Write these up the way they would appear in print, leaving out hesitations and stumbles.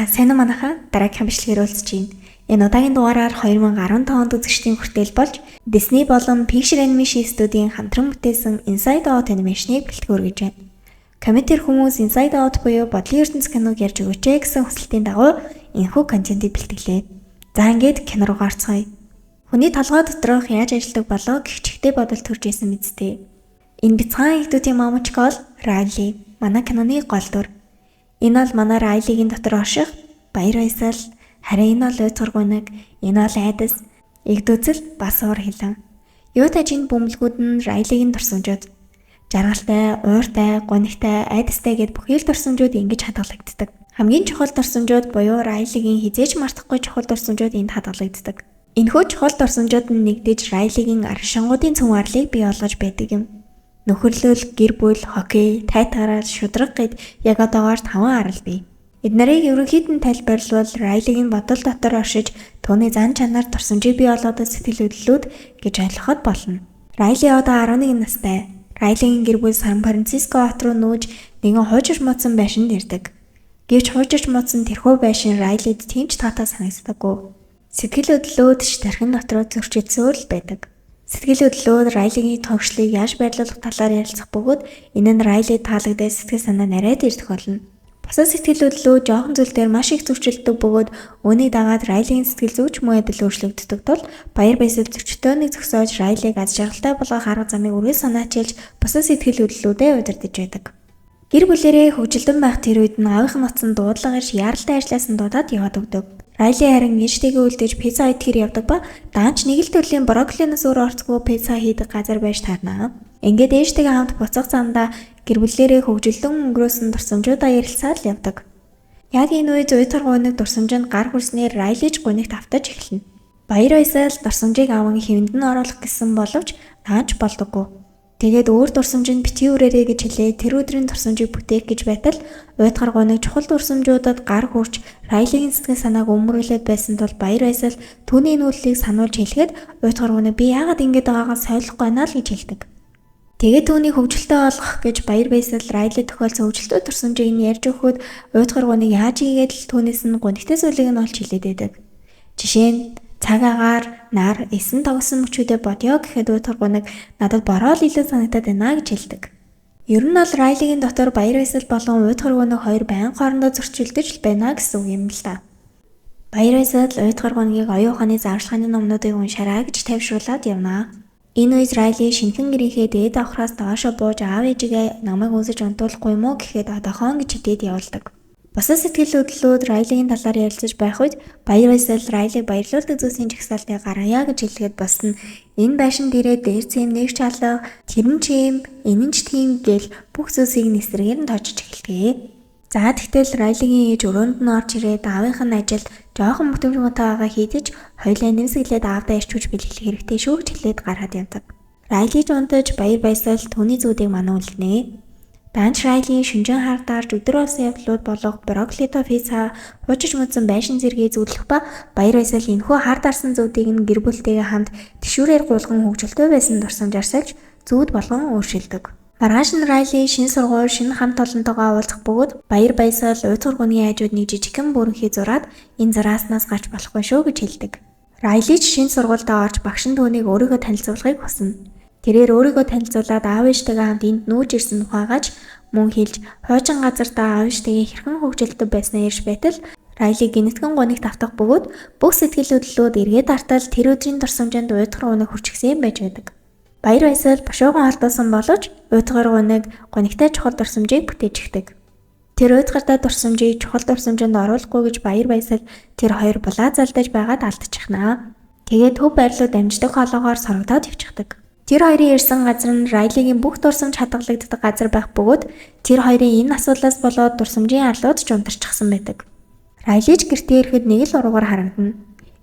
сайн уу манайхаа дараагийн бичлэгээр уулзж байна. Энэ удаагийн дугаараар 2015 онд үзэгчдийн хүртэл болж Disney болон Pixar Animation студийн хамтран бүтээсэн Inside Out анимашныг бэлтгэн өргөж байна. Комментэр хүмүүс Inside Out буюу бодлын ертөнц киног ярьж өгөөч гэсэн хүсэлтийн дагуу энэхүү контентыг бэлтгэлээ. За ингээд кино руу гарцгаая. Хүний толгой доторх яаж ажилладаг болоо гэх чигтээ бодол төрж исэн мэт. Энэ бяцхан ихдүүдийн мамочкол Райли манай киноны гол дүр. Энэ бол манай Райлигийн дотор орших баяр баясгал, харин энэ бол уйдгаргуйнаг, энэ бол айдас, игдүүцэл бас уур хилэн. Юу тажийн бөмбөлгүүд нь Райлигийн дурсамжууд. Жаргалтай, ууртай, гунигтай, айдастай гэд бүхий л дурсамжууд ингэж хадгалагддаг. Хамгийн чухал дурсамжууд буюу Райлигийн хизээж мартахгүй чухал дурсамжууд энд хадгалагддаг. Энэхүү чухал дурсамжууд нь нэгдэж Райлигийн ар шангуудын цөм арлыг бий болгож байдаг юм. Нөхөрлөл, гэр бүл, хоккей, тайтгарал, шудраг гэд яг одоогоор 5 арал бий. Эднэрийг ерөнхийд нь тайлбарлавал Райлигийн бодол дотор оршиж түүний зан чанар дурсамжийг бий болгодог сэтгэл хөдлөлүүд гэж ойлгоход болно. Райли одоо 11 настай. Райлигийн гэр бүл Сан Франциско хот руу нүүж нэгэн хуужирч муудсан байшинд ирдэг. Гэвч хуужирч муудсан тэрхүү байшин Райлид тэнч таатай санагддаггүй. Сэтгэл хөдлөлүүд тархин дотроо зөрчилдсөөр л байдаг. Сэтгэл хөдлөлүүд Райлигийн төвшлийг яаж байрлуулах талаар ярилцах бөгөөд энэ нь Райлид таалагдсан сэтгэл санаа нараад ирдэх болно. Бусад сэтгэл хөдлөлүүд жоохон зүйл дээр маш их зөрчилдөг бөгөөд үүнийг дагаад Райлигийн сэтгэл зүйч муу адил өөрчлөгддөг тул баяр баясгал зөрчилдөөнийг зогсоож Райлиг аз жаргалтай болгох арга замыг үргэлж санаачилж бусад сэтгэл хөдлөлүүдэд удирдах байдаг. Гэр бүлэрээ хөгжилдөн байх тэр үед нь аавынх нь утсан дуудлага ирж яаралтай ажилласан дуудаад яваад өгдөг. Райли харин ээжтэйгээ үлдээж пицца идэхээр явдаг ба даанч нэг л төрлийн брокколиноос өөр орцгүй пицца хийдэг газар байж таарна. Ингээд ээжтэйгээ хамт буцах замдаа гэр бүлээрээ хөгжилдөн өнгөрөөсөн дурсамжуудаа ярилцаад л явдаг. Яг энэ үед уйдгаргуйнаг дурсамжинд гар хүрснээр Райлиж гунигт автаж эхэлнэ. Баяр баясгал дурсамжийг аван хэвэнд нь оруулах гэсэн боловч таанч болдоггүй. Тэгээд өөр дурсамжинд битгий үрээрээ гэж хэлээ тэр өдрийн дурсамжийг бүтээх гэж байтал уйдгаргуйнаг чухал дурсамжуудад гар хүрч Райлигийн сэтгэл санааг өмөрүүлээд байсан тул баяр баясгал түүний нүүллийг сануулж хэлэхэд уйдгаргуйнаг би яагаад ингэж байгаагаа ойлгохгүй байна л гэж хэлдэг. Тэгээд түүнийг хөвгөлтэй болгох гэж баяр баясгал Райли тохиолсон хөвгөлтэй дурсамжийг нь ярьж өгөхөд уйдгаргуйнаг яаж ийгээд л түүнээс нь гунигтай зүйлийг нь олж хэлээд байдаг. Жишээ нь цаг агаар, нар, эсэн тогсон мөчүүдэд бодё гэхэд уйдгаргуйнаг надад бороо л илүү санагдаад байна гэж хэлдэг. Ер нь бол Райлигийн дотор баяр баясгал болон уйдгаргуйнаг хоёр байнга хоорондоо зөрчилдөж л байна гэсэн үг юм л та. Баяр баясгал уйдгаргуйнагийг оюун ухааны зааварчилгааны номнуудыг уншаарай гэж тавьшруулад явнаа. Энэ үед Райли шинхэн гэрийнхээ дээд авахраас доошо бууж аав ээжигээ намайг үнсэж унтуулахгүй юм уу гэхэд одоохон гэж хэдээд явуулдаг. Бусад сэтгэл хөдлөлүүд Райлигийн талаар ярилцаж байх үед баяр баясгал Райлиг баярлуулдаг зүйлсийн жагсаалтыг гаргая гэж хэлгээд босно. Энэ байшин дээрээ дээр цэм нэг чалга, тэрэн чим, энэн ч тийм гэл бүх зүйлсийг нэсрэгээр нь тоочж эхэлдэг. За тэгтэл Райлигийн ээж өрөөнд нь орж ирээд аавынх нь ажилд жоохон мөтөмжмөтэйгээ хийдэж хоёулаа нэмсэглээд аавдаа ирчүүж бэлэглэх хэрэгтэй шүү гэж хэлээд гараад явдаг. Райли ч унтаж баяр баясгал түүний зүүдийг мануулнэ. Данч Райли шүнжэн хардаарж өдөр болсон явдлууд болох брокколито пицца, хуучиж мөдсөн байшин зэргийг зүудлэх ба баяр баясгал энэхүү хардаарсан зүүдийг нь гэр бүлтэйгээ хамт тэшүүрээр гулган хөгжилтэй байсан дурсамж арсалж зүүд болгон өөрчилдөг. Маргааш нь Райли шинэ сургууль, шинэ хамт олонтойгоо уулзах бөгөөд баяр баясгал уйдгаргуйны хажууд нэг жижигхэн бүрэнхий зураад энэ зурааснаас гарч болохгүй шүү гэж хэлдэг. Райли ч шинэ сургуультай орж багш нь түүнийг өөрийгөө танилцуулахыг хүснэ. Тэрээр өөрийгөө танилцуулаад аав ээжтэйгээ хамт энд нүүж ирсэн тухайгаач мөн хэлж хойчин газартаа аав ээжтэйгээ хэрхэн хөгжилтэй байснаа ярьж байтал Райли гинэтгэн гунигт автах бөгөөд бүх сэтгэл хөдлөлүүд эргээд артал тэр өдрийн дурсамжинд уйдгаргуйнаг хүрчихсэн байж байдаг. Баяр баясгал бошоогон холдоосон боловч уйдгаргуйнаг гунигтай чухал дурсамжийг бүтээж эхдэг. Тэр уйдгартай дурсамжийг чухал дурсамжинд оруулахгүй гэж баяр баясгал тэр хоёр булаа залдаж байгаад алдчихнаа. Тэгээд төв байрлууд амждаг хоолоогоор сорогдоод явчихдаг. Тэр хоёрын ирсэн газар нь Райлигийн бүх дурсамж хадгалагддаг газар байх бөгөөд тэр хоёрын энэ асуудлаас болоод дурсамжийн арлууд ч унтарчихсан байдаг. Райлиж гэртээ ирэхэд нэг л уруугаар харагдана.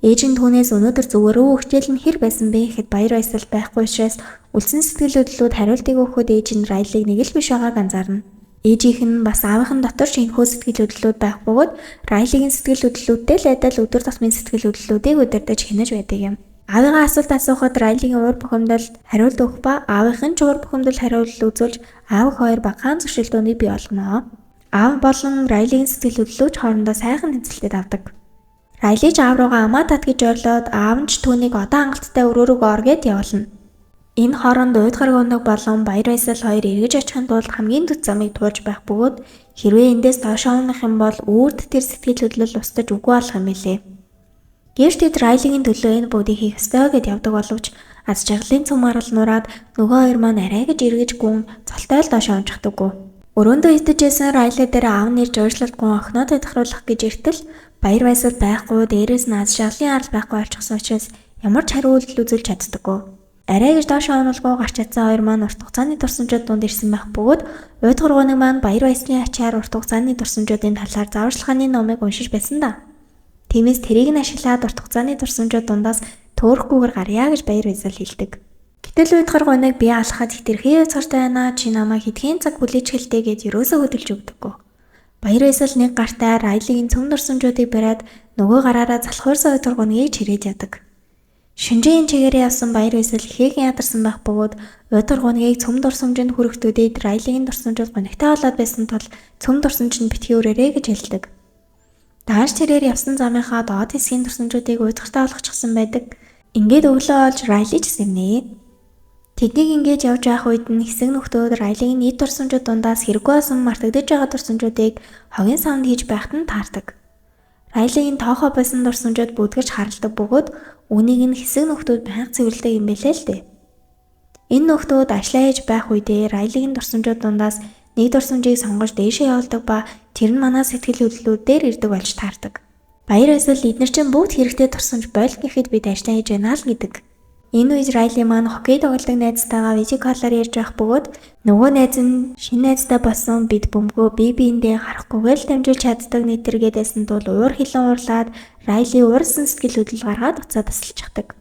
Ээж нь түүнээс өнөөдөр зүгээрөө хичээл нь хэр байсан бэ гэхэд баяр баясгал байхгүй учраас үлсэн сэтгэл хөдлөлүүд хариултыг өгөхөд ээж нь Райлиг нэг л биш байгааг анзаарна. Ээжийнх нь бас аавынх нь дотор ч энэхүү сэтгэл хөдлөлүүд байх бөгөөд Райлигийн сэтгэл хөдлөлүүдтэй л адил өдөр тутмын сэтгэл хөдлөлүүдийг удирдах хянаж байдаг юм. Аавыгаа асуулт асуухад Райлигийн уур бухимдалд хариулт өгөх ба аавынх нь ч уур бухимдалд хариулт үзүүлж аав хоёр багахан зөрчилдөөнийг бий болгоно. Аав болон Райлигийн сэтгэл хөдлөлөж хоорондоо сайхан тэнцэлтэд авдаг. Райли ч аав руугаа амаа татгиж ойрлоод аав нь ч түүнийг одоо хангалттай өрөө рүү ор гэд явуулна. Энэ хооронд уйдгар гоног болон баяр баясгал хоёр эргэж очихын тулд хамгийн төв замыг туулж байх бөгөөд хэрвээ эндээс доош унах юм бол үүрд тэр сэтгэл хөдлөл устдаж үгүй болох юм билээ. Гэвч тэд Райлигийн төлөө энэ бүгдийг хийх ёстой гэд явдаг боловч аз жаргалын цөм арал нураад нөгөө хоёр маань арай гэж эргэж гүн цолтой л доош унчихдаггүй. Өрөөндөө итжсэн Райли дээр аав нэр жойрчлалт гүн охиноо тодорхойлох гэж иртэл баяр баясгал байхгүй, дээрээс нь аз жаргалын арал байхгүй болчихсон учраас ямар ч хариу үйлдэл үзүүлж чаддаггүй. Арай гэж доош оруулгүй гарч чадсан хоёр маань урт хугацааны дурсамжууд дунд ирсэн байх бөгөөд уйдгар гоног маань баяр баясгалын ачаар урт хугацааны дурсамжуудын талаар зааварчилгааны номыг уншиж байсан да. Тиймээс тэрийг нь ашиглаад урт хугацааны дурсамжууд дундаас төөрөхгүйгээр гарья гэж баяр баясгал хэлдэг. Гэтэл уйдгар гоног би алхаад хэтэрхий уцгартай байна, чи намайг хэдхэн цаг хүлээж хэлтэй гэд юусоо хөдөлж өгдөггүй. Баяр баясгал нэг гартаа Райлигийн цөм дурсамжуудыг бариад нөгөө гараараа залхуурсан уйдгар гоногийг чирээд ядаг. Шинжийн чигээрээ явсан баяр баясгал ихээхэн ядарсан байх бөгөөд уйдгар гоногийг цөм дурсамжинд хүрэхтүүдэд Райлигийн дурсамжууд гонигтай болоод байсан тул цөм дурсамж нь битгий өрөөрэй гэж хэлдэг. Дааш тэрээр явсан замынхаа доод хэсгийн дурсамжуудыг уйдгартай болгочихсон байдаг. Ингээд өглөө олж Райли ч сэрнэ. Тэднийг ингэж явж байх үед нь хэсэг нөхдөөд Райлигийн нийт дурсамжууд дундаас хэрэггүй асан мартагдаж байгаа дурсамжуудыг хогийн савнд хийж байхад нь таардаг. Райлигийн тоохоо байсан дурсамжууд бүдгэж харалдаг бөгөөд үүнийг нь хэсэг нөхдөөд байнга цэвэрлдэг юм байлээ л дээ. Энэ нөхдөөд ажиллаа хийж байх үедээ Райлигийн дурсамжууд дундаас нэг дурсамжийг сонгож дээшээ явуулдаг ба тэр нь манай сэтгэл хөдлөлүүд дээр ирдэг болж таардаг. Баяр баясгал эдгээр чинь бүгд хэрэгтэй дурсамж бойл гэхэд бид ажиллаа хийж байна л гэдэг. Энэ үед Райли маань хоккей тоглодог найзтайгаа видео коллоор ярьж байх бөгөөд нөгөө найз нь шинэ найзтай болсон бид бөмбөгөө бие биендээ харахгүйгээр л дамжуулж чаддаг нэтэргээдсэн тул уур хилэн уурлаад Райли уурсан сэтгэл хөдлөл гаргаад уцаа тасалчихдаг.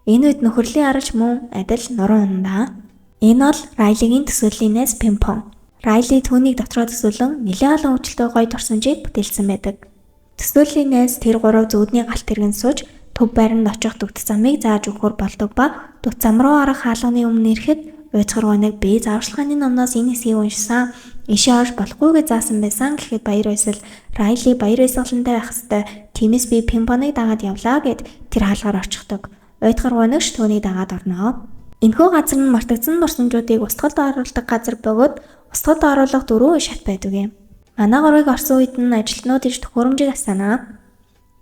Энэ үед нөхөрлийн аралж мөн адил нуруу ундаа. Энэ бол Райлигийн төсөөллийн найз Пимпон. Райли түүнийг дотроо төсөөлөн нэлээд олон өвчлөлтөй гоё дурсамжийг бүтээлсэн байдаг. Төсөөллийн найз тэр гурав зүүдний галт тэргэн сууж төв байранд очих дүгт замыг зааж өгөхөр болдог ба дүгт зам руу арах хаалганы өмнө ирэхэд уйдгар гоног би зааварчилгааны номноос энэ хэсгийг уншсан ишээ орж болохгүй гэж заасан байсан гэхэд баяр баясгал Райли баяр баясгалантай байх хэвээр тиймээс би Пимпоныг дагаад явлаа гэд тэр хаалгаар очихдог. Уйдгар гоног ч түүнийг дагаад орноо. Энэхүү газар нь мартагдсан дурсамжуудыг устгалд оруулдаг газар бөгөөд устгалд оруулах 4 шат байдаг юм. Манай гурвыг орсон үед нь ажилтнууд иж төхөөрөмжийг асаанаа.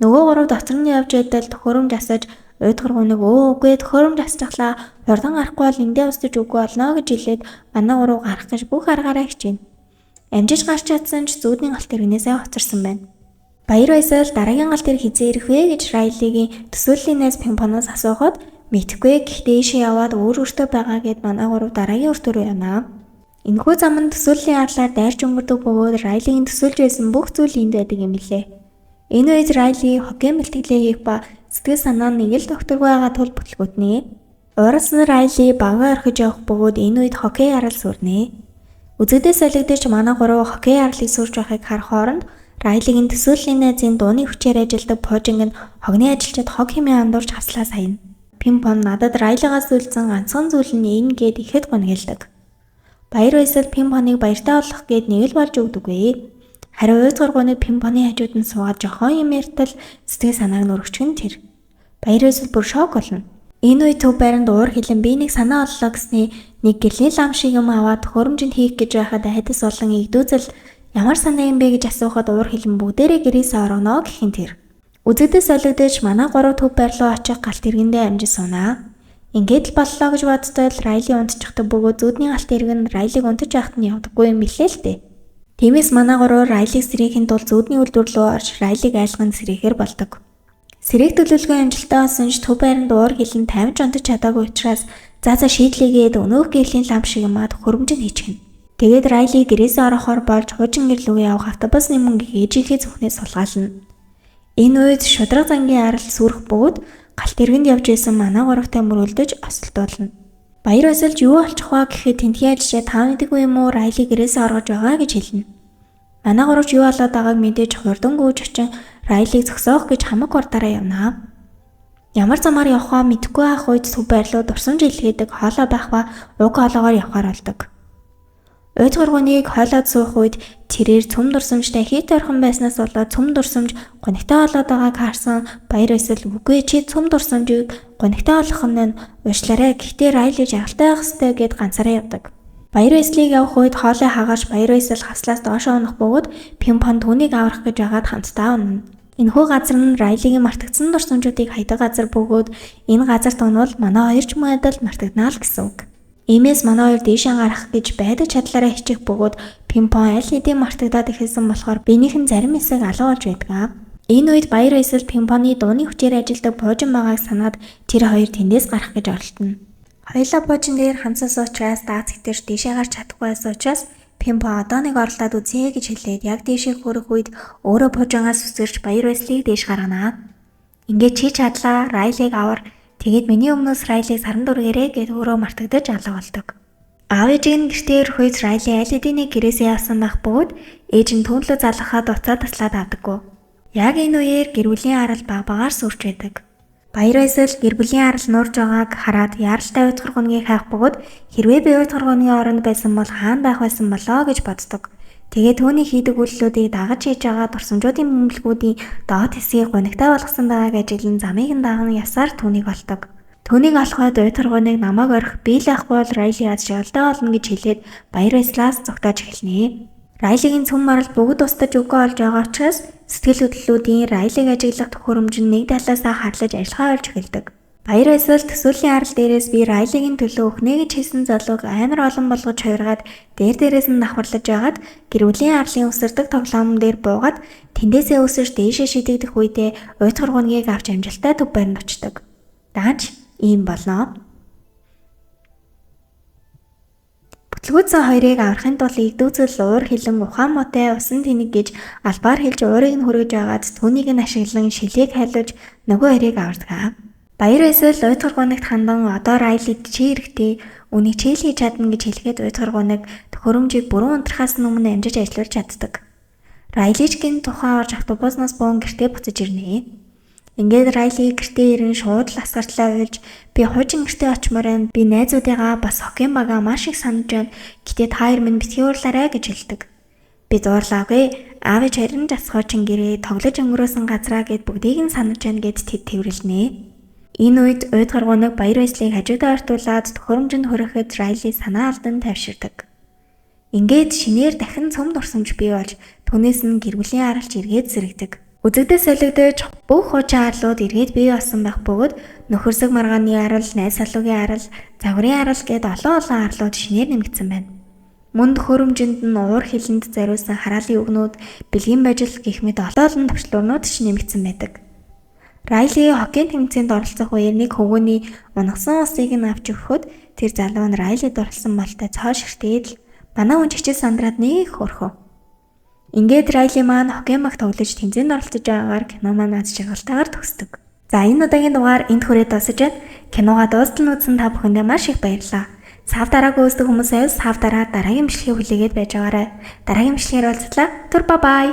Нөгөө гурав дотор нь явж байдал төхөөрөмж асаж уйдгар гоног үгүй төхөөрөмж асчихлаа хурдан гарахгүй бол эндээ устж үгүй болно гэж хэлээд манай гурав гарах гэж бүх аргаараа хичээнэ. Амжиж гарч чадсан ч зүүдний галт тэрэгнээсээ хоцорсон байна. Баяр баясгал дараагийн галт тэрэг хизээ ирэх вэ гэж Райлигийн төсөөллийн найз Пимпоноос асуухад мэдхгүй гэхдээ ийшээ яваад өөртөө байгаа гэд манай гурав дараагийн өртөө рүү явнаа. Энэхүү заманд төсөөллийн арлаар дайрч өнгөрдөг бөгөөд Райлигийн төсөөлж байсан бүх зүйл энд байдаг юм билээ. Энэ үед Райли хоккей бэлтгэлээ хийх ба сэтгэл санаа нь нэг л докторгүй байгаа тул бүтлгүүтнэ. Ууралс нь Райли багаа орхиж явах бөгөөд энэ үед хоккей арал сүрнэ. Үзэгдээ солигдож манай гурав хоккей аралыг сүрж байхыг харах хооронд Райлигийн төсөөллийн найзын дууны хүчээр ажилладаг Пожинг нь хогны ажилчид хог хэмээн андуурч хаслаа саяна. Пимпон надад Райлигаас үлдсэн ганцхан зүйл нь энэ гэд ихэд гонголдог. Баяр баясгал Пимпоныг баяртай болох гэд нэг л болж өгдөггүй. Харин уйдгар гоног Пимпоны хажууд нь суугаад жохон юм яртал сэтгэл санааг нүргчгэн тэр. Баяр баясгал бүр шок болно. Энэ үед төв байранд уур хилэн би нэг санаа оллоо гэсний нэг гэлний лам шиг юм аваад төхөөрөмжөнд хийх гэж байхад хайдас болон игдүүзэл ямар санаа юм бэ гэж асуухад уур хилэн бүгдээрээ гэрээсээ оргоно гэхин тэр. Үзэгдээ солигдож манай гурав төв байр руу очих галт тэргэндээ амжиж сунаа. Ингээд л боллоо гэж бодтол Райли унтчихдаг бөгөөд зүүдний галт тэрэг нь Райлиг унтаж байхад нь явдаггүй юм билээ л дээ. Тиймээс манай гурав Райлиг сэрээхийн тулд зүүдний үйлдвэр рүү орж Райлиг айлганд сэрээхээр болдог. Сэрээх төлөвлөгөө амжилттай болсон ч төв байранд уур хилэн тавьж унтаж чадаагүй учраас зааза шийдлээгээд өнөөх гэрлийн лам шиг юмад хөрөмжөнд хийчихнэ. Тэгээд Райли гэрээсээ орохоор болж хуучин гэр рүү явах автобусны мөнгийг ээжийнхээ зүхнээс сулгаална. Энэ үед шудраг зангийн арал сүрэх бөгөөд галт тэргэнд явж исэн манай гуравтай мөрөлдөж осолдуулна. Баяр баясгалж юу болчих вэ гэхэд тентхий ажилчаа та мэдэггүй юм уу Райли гэрээсээ оргож байгаа гэж хэлнэ. Манай гуравч юу болоод байгааг мэдээж хурдан гүйж очин Райлиг зогсоох гэж хамаг урдаараа явнаа. Ямар замаар явахаа мэдэхгүй байх үед төв байрлуу дурсамж илгээдэг хоолой байх ба уг хоолоогоор явахаар болдог. Уйд гургуныг хойлоод суух үед тэрээр цөм дурсамжтай хийт орхон байснаас болоод цөм дурсамж гонигтай болоод байгааг харсан баяр эсвэл үгүй чи цөм дурсамжийг гонигтай болох нь уушлаарай гэхдээ Райли жаргалтай байх ёстой гэд ганцаараа явдаг. Баяр баясгалыг явах үед хоолой хаагаж баяр баясгал хаслаас доошоо унах бөгөөд Пимпон түүнийг аврах гэж байгаад хамтдаа унана. Энэхүү газар нь Райлигийн мартагдсан дурсамжуудыг хайдаг газар бөгөөд энэ газарт унвал манай хоёр ч мөн адил мартагнаа л гэсэн үг. Иймээс манай хоёр дээшээ гарах гэж байдаг чадлаараа хичих бөгөөд Пимпон аль хэдийн мартагдаад ихэлсэн болохоор биенийх нь зарим хэсэг алга болж байдаг. Энэ үед баяр баясгал Пимпоны дууны хүчээр ажилдаг буужин байгааг санаад тэр хоёр тэндээс гарах гэж оролдоно. Хоёулаа буужин дээр хамсаас уучраас дац хитэрч дээшээ гарч чадахгүй байсан учраас Пимпон одоо нэг орлоод үзье гэж хэлээд яг дээшээ хүрэх үед өөрөө буужингаас үсгэрч баяр баясгалыг дээш гарганаа. Ингээд чи чадлаа, Райлиг авар. Тэгээд миний өмнөөс Райлиг саран дүргээрээ гэд өөрөө мартагдаж алга болдог. Аав ээжийг нь гэртээ ирэх үед Райли аль хэдийн нэг гэрээсээ явсан байх бөгөөд ээж нь түүнлөө залгахад уцаа таслаад авдаггүй. Яг энэ үеэр гэр бүлийн арал багаар сүрч байдаг. Баяр баясгал гэр бүлийн арал нуурж байгааг хараад яаралтай уйд гургуныг хайх бөгөөд хэрвээ би уйд гургуны оронд байсан бол хаана байх байсан болоо гэж боддог. Тэгээд түүний хийдэг үйлдэлүүдийг дагаж хийж байгаа дурсамжуудын бөмбөлгүүдийн доод хэсгийг гонигтай болгосон байгааг ажиглан замыг нь даган явсаар түүнийг олдог. Түүнийг олоход уйд гургуныг намайг орхи би л ахгүй бол Райли аз жаргалтай болно гэж хэлээд баяр баясгалаас зогтоож эхэлнэ. Райлигийн цөм марал бүгд устдаж үгүй олж байгаа учраас сэтгэл хөдлөлүүдийн Райлиг ажиглах төхөөрөмж нь нэг талаасаа харлаж ажиллагаа олж эхэлдэг. Баяр баясгал төсөөлийн арал дээрээс би Райлигийн төлөө өхнө гэж хэлсэн залууг амар олон болгож хуйргаад дээрээс нь давхарлаж байгаад гэр бүлийн арлын өсөрдөг тоглоом дээр буугаад тэндээсээ өсөж дээшээ шидэгдэх үедээ уйд гургуныг авч амжилттай төв баринд очдог. Даанч ийм болно. Бүтлгүүцэн хоёрыг аврахын тулд игдүүцэл уур хилэн ухаан мотой усан тэнэг гэж албаар хэлж уурыг нь хүргэж байгаад түүнийг нь ашиглан шилийг хайлуулж нөгөө хоёрыг авардаг. Баяр баясгал уйд гургунагт хандан одоо Райлид чи хэрэгтэй үнийг чи хийж чадна гэж хэлэхэд уйд гургунаг төхөөрөмжийг бүрэн унтрахаас өмнө амжиж ажиллаж чаддаг. Райличгийн тухайн орж автобуснаас буун гэртээ буцаж ирнэ. Ингээд Райли гэртээ ирэн шууд л асгартлаа уйлж би хуучин гэртээ очмоор байна. Би найзуудыгаа бас хоккейн бага маш их санаж байна. Гэтэ та хоёр минь битгий уурлаарай гэж хэлдэг. Би дуурлаагүй. Аав ээж харин засхоочин гэрээ тоглож өнгөрөөсөн газраа гэд бүгдийг нь санаж байна гэд тэд тэрвэрлэнэ. Энэ үед уйд гургунаг баяр баясгалыг хажуудаа ортуулаад төхөөрөмжөнд хүрэхэд Райли санаа алдан тавьширдаг. Ингээд шинээр дахин цөм дурсамж бий болж түүнээс нь гэр бүлийн аралж эргээд зэрэгдэг. Үзэгдэл солигдож бүх хуучин арлууд эргээд бий болсон байх бөгөөд нөхөрсөг маргааны арал, найз салуугийн арал, загварын арал гээд олон арлууд шинээр нэмэгдсэн байна. Мөн төхөөрөмжөнд нь уур хилэнд зориулсан хараалын үгнүүд, бэлгийн бажил гэх мэт олон төвчлөрнүүд ч нэмэгдсэн байдаг. Райли хоккейн тэмцээнд оролцох үеэр нэг хөвгөний унагсан усыг нь авч өгөхөд тэр залуу нь Райлид орлсон болтой цоо ширтээд л манай хүн чичил сандраад нэг хөрхөө. Ингээд Райли маань хоккейн баг тоглож тэмцээнд оролцож байгаагаар кино маань аз жаргалтайгаар төгсдөг. За энэ удаагийн дугаар энд хүрээд дуусаж байна. Киногаа дуустал үзсэн та бүхэндээ маш их баярлалаа. Сав дараагүй үздэг хүмүүсээс сав дараа дараагийн бичлэгийг хүлээгээд байж байгаарай. Дараагийн бичлэгээр уулзлаа. Түр бай бай.